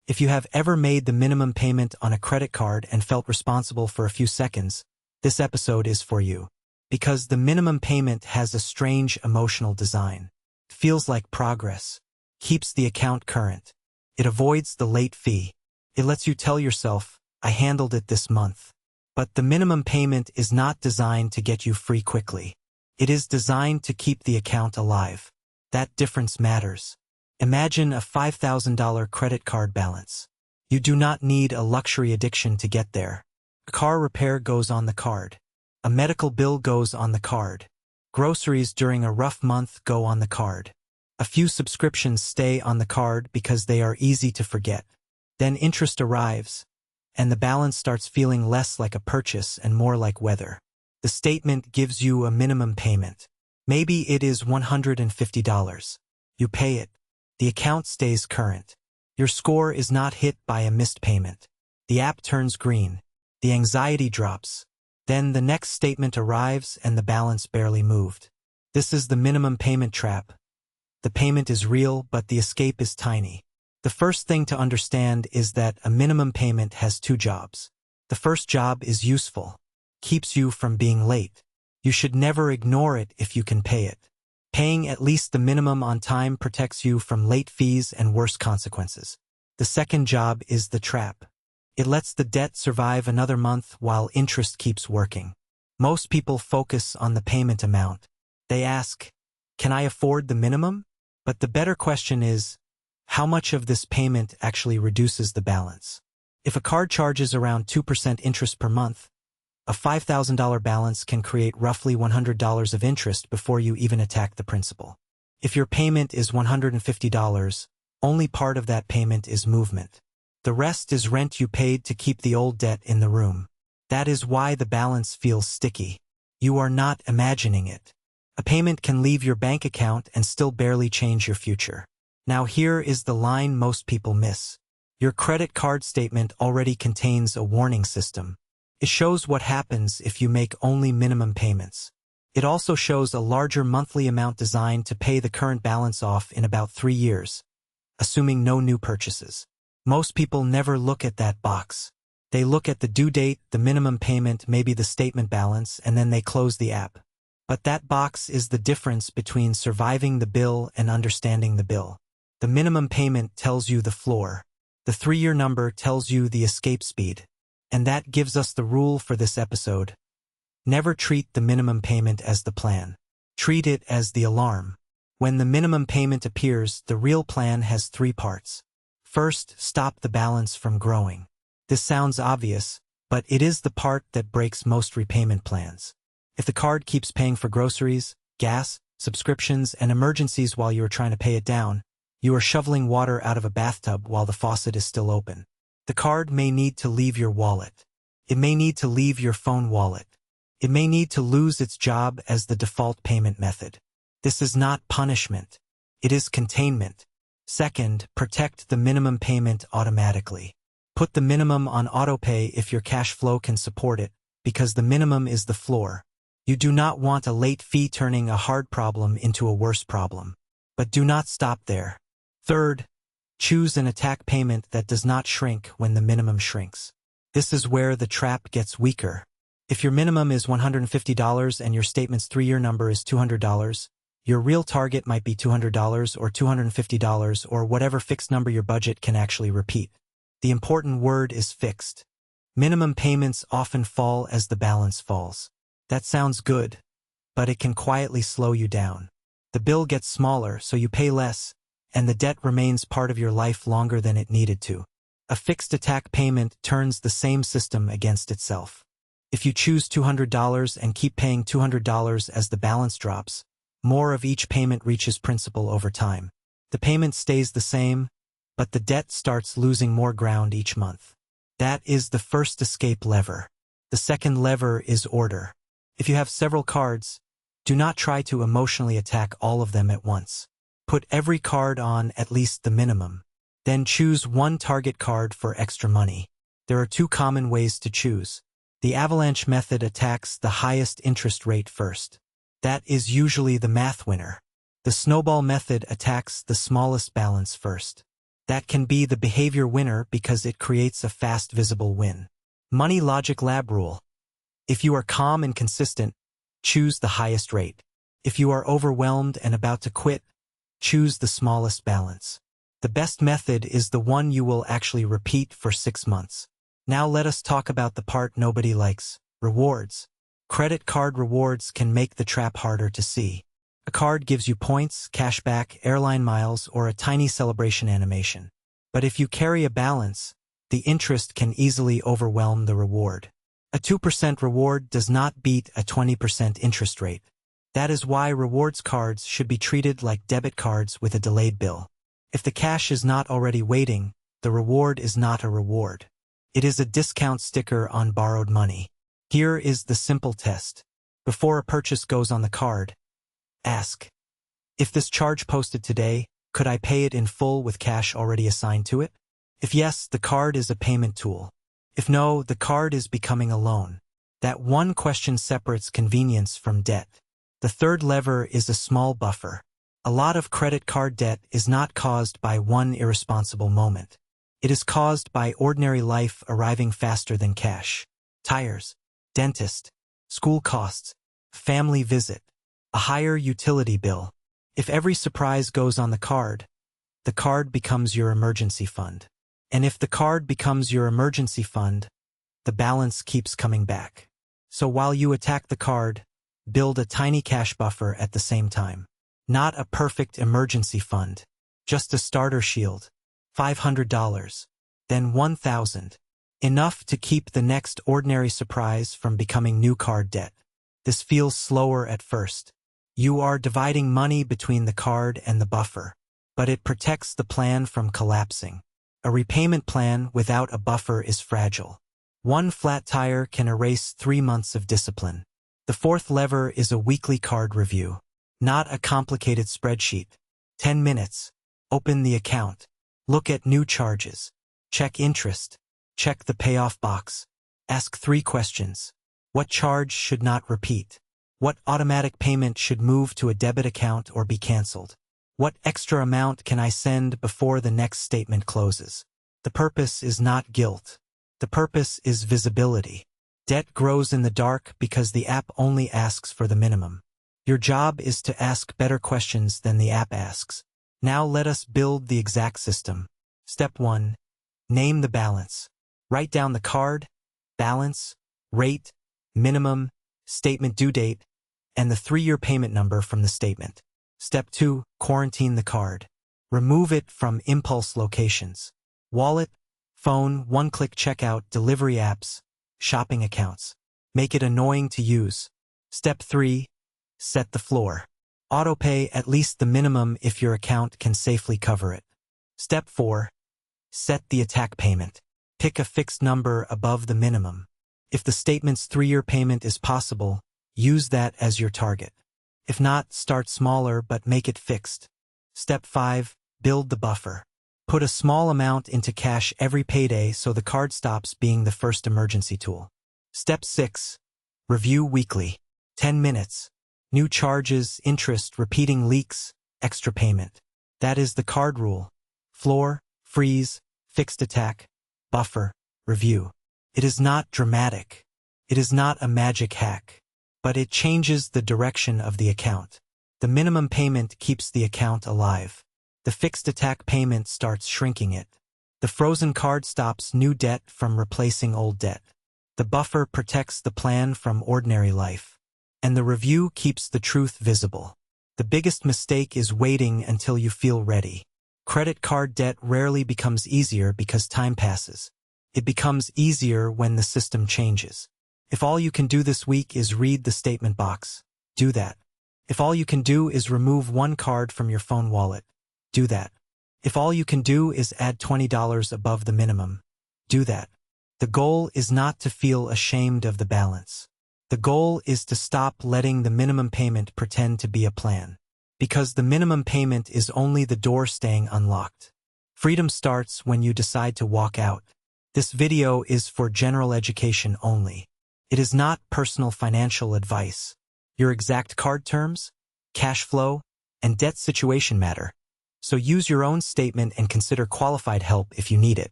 If you have ever made the minimum payment on a credit card and felt responsible for a few seconds, this episode is for you. Because the minimum payment has a strange emotional design. It feels like progress. Keeps the account current. It avoids the late fee. It lets you tell yourself, I handled it this month. But the minimum payment is not designed to get you free quickly. It is designed to keep the account alive. That difference matters. Imagine a $5,000 credit card balance. You do not need a luxury addiction to get there. A car repair goes on the card. A medical bill goes on the card. Groceries during a rough month go on the card. A few subscriptions stay on the card because they are easy to forget. Then interest arrives, and the balance starts feeling less like a purchase and more like weather. The statement gives you a minimum payment. Maybe it is $150. You pay it. The account stays current. Your score is not hit by a missed payment. The app turns green. The anxiety drops. Then the next statement arrives and the balance barely moved. This is the minimum payment trap. The payment is real, but the escape is tiny. The first thing to understand is that a minimum payment has two jobs. The first job is useful. Keeps you from being late. You should never ignore it if you can pay it. Paying at least the minimum on time protects you from late fees and worse consequences. The second job is the trap. It lets the debt survive another month while interest keeps working. Most people focus on the payment amount. They ask, can I afford the minimum? But the better question is, how much of this payment actually reduces the balance? If a card charges around 2% interest per month, a $5,000 balance can create roughly $100 of interest before you even attack the principal. If your payment is $150, only part of that payment is movement. The rest is rent you paid to keep the old debt in the room. That is why the balance feels sticky. You are not imagining it. A payment can leave your bank account and still barely change your future. Now here is the line most people miss. Your credit card statement already contains a warning system. It shows what happens if you make only minimum payments. It also shows a larger monthly amount designed to pay the current balance off in about 3 years, assuming no new purchases. Most people never look at that box. They look at the due date, the minimum payment, maybe the statement balance, and then they close the app. But that box is the difference between surviving the bill and understanding the bill. The minimum payment tells you the floor. The 3-year number tells you the escape speed. And that gives us the rule for this episode. Never treat the minimum payment as the plan. Treat it as the alarm. When the minimum payment appears, the real plan has 3 parts. First, stop the balance from growing. This sounds obvious, but it is the part that breaks most repayment plans. If the card keeps paying for groceries, gas, subscriptions, and emergencies while you are trying to pay it down, you are shoveling water out of a bathtub while the faucet is still open. The card may need to leave your wallet. It may need to leave your phone wallet. It may need to lose its job as the default payment method. This is not punishment. It is containment. Second, protect the minimum payment automatically. Put the minimum on autopay if your cash flow can support it, because the minimum is the floor. You do not want a late fee turning a hard problem into a worse problem. But do not stop there. Third, choose an attack payment that does not shrink when the minimum shrinks. This is where the trap gets weaker. If your minimum is $150 and your statement's 3-year number is $200, your real target might be $200 or $250 or whatever fixed number your budget can actually repeat. The important word is fixed. Minimum payments often fall as the balance falls. That sounds good, but it can quietly slow you down. The bill gets smaller, so you pay less, and the debt remains part of your life longer than it needed to. A fixed attack payment turns the same system against itself. If you choose $200 and keep paying $200 as the balance drops, more of each payment reaches principal over time. The payment stays the same, but the debt starts losing more ground each month. That is the first escape lever. The second lever is order. If you have several cards, do not try to emotionally attack all of them at once. Put every card on at least the minimum. Then choose one target card for extra money. There are 2 common ways to choose. The avalanche method attacks the highest interest rate first. That is usually the math winner. The snowball method attacks the smallest balance first. That can be the behavior winner because it creates a fast, visible win. Money Logic Lab Rule. If you are calm and consistent, choose the highest rate. If you are overwhelmed and about to quit, choose the smallest balance. The best method is the one you will actually repeat for 6 months. Now let us talk about the part nobody likes: rewards. Credit card rewards can make the trap harder to see. A card gives you points, cashback, airline miles, or a tiny celebration animation. But if you carry a balance, the interest can easily overwhelm the reward. A 2% reward does not beat a 20% interest rate. That is why rewards cards should be treated like debit cards with a delayed bill. If the cash is not already waiting, the reward is not a reward. It is a discount sticker on borrowed money. Here is the simple test. Before a purchase goes on the card, ask, if this charge posted today, could I pay it in full with cash already assigned to it? If yes, the card is a payment tool. If no, the card is becoming a loan. That one question separates convenience from debt. The third lever is a small buffer. A lot of credit card debt is not caused by one irresponsible moment. It is caused by ordinary life arriving faster than cash. Tires, dentist, school costs, family visit, a higher utility bill. If every surprise goes on the card becomes your emergency fund. And if the card becomes your emergency fund, the balance keeps coming back. So while you attack the card, build a tiny cash buffer at the same time. Not a perfect emergency fund, just a starter shield. $500, then $1,000. Enough to keep the next ordinary surprise from becoming new card debt. This feels slower at first. You are dividing money between the card and the buffer, but it protects the plan from collapsing. A repayment plan without a buffer is fragile. One flat tire can erase 3 months of discipline. The fourth lever is a weekly card review. Not a complicated spreadsheet. 10 minutes. Open the account. Look at new charges. Check interest. Check the payoff box. Ask 3 questions. What charge should not repeat? What automatic payment should move to a debit account or be canceled? What extra amount can I send before the next statement closes? The purpose is not guilt. The purpose is visibility. Debt grows in the dark because the app only asks for the minimum. Your job is to ask better questions than the app asks. Now let us build the exact system. Step 1. Name the balance. Write down the card, balance, rate, minimum, statement due date, and the 3-year payment number from the statement. Step 2. Quarantine the card. Remove it from impulse locations. Wallet, phone, one-click checkout, delivery apps, shopping accounts. Make it annoying to use. Step 3. Set the floor. Autopay at least the minimum if your account can safely cover it. Step 4. Set the attack payment. Pick a fixed number above the minimum. If the statement's 3-year payment is possible, use that as your target. If not, start smaller but make it fixed. Step 5. Build the buffer. Put a small amount into cash every payday so the card stops being the first emergency tool. Step 6. Review weekly. 10 minutes. New charges, interest, repeating leaks, extra payment. That is the card rule. Floor, freeze, fixed attack, buffer, review. It is not dramatic. It is not a magic hack. But it changes the direction of the account. The minimum payment keeps the account alive. The fixed attack payment starts shrinking it. The frozen card stops new debt from replacing old debt. The buffer protects the plan from ordinary life. And the review keeps the truth visible. The biggest mistake is waiting until you feel ready. Credit card debt rarely becomes easier because time passes. It becomes easier when the system changes. If all you can do this week is read the statement box, do that. If all you can do is remove one card from your phone wallet, do that. If all you can do is add $20 above the minimum, do that. The goal is not to feel ashamed of the balance. The goal is to stop letting the minimum payment pretend to be a plan. Because the minimum payment is only the door staying unlocked. Freedom starts when you decide to walk out. This video is for general education only. It is not personal financial advice. Your exact card terms, cash flow, and debt situation matter. So use your own statement and consider qualified help if you need it.